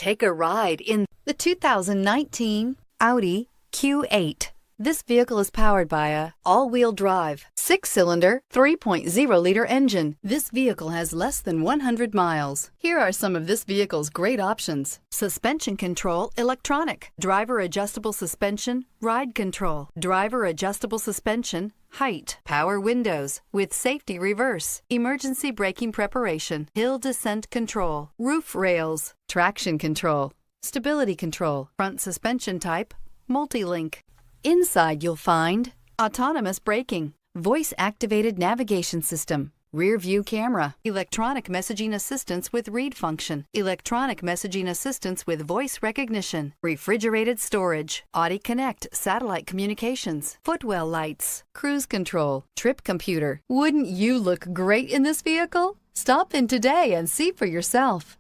Take a ride in the 2019 Audi Q8. This vehicle is powered by a all-wheel drive, 6-cylinder, 3.0-liter engine. This vehicle has less than 100 miles. Here are some of this vehicle's great options: suspension control, electronic, driver adjustable suspension, ride control, driver adjustable suspension, height, power windows with safety reverse, emergency braking preparation, hill descent control, roof rails, traction control, stability control, front suspension type, multi-link. Inside you'll find autonomous braking, voice-activated navigation system, rear view camera, electronic messaging assistance with read function, electronic messaging assistance with voice recognition, refrigerated storage, Audi Connect satellite communications, footwell lights, cruise control, trip computer. Wouldn't you look great in this vehicle? Stop in today and see for yourself.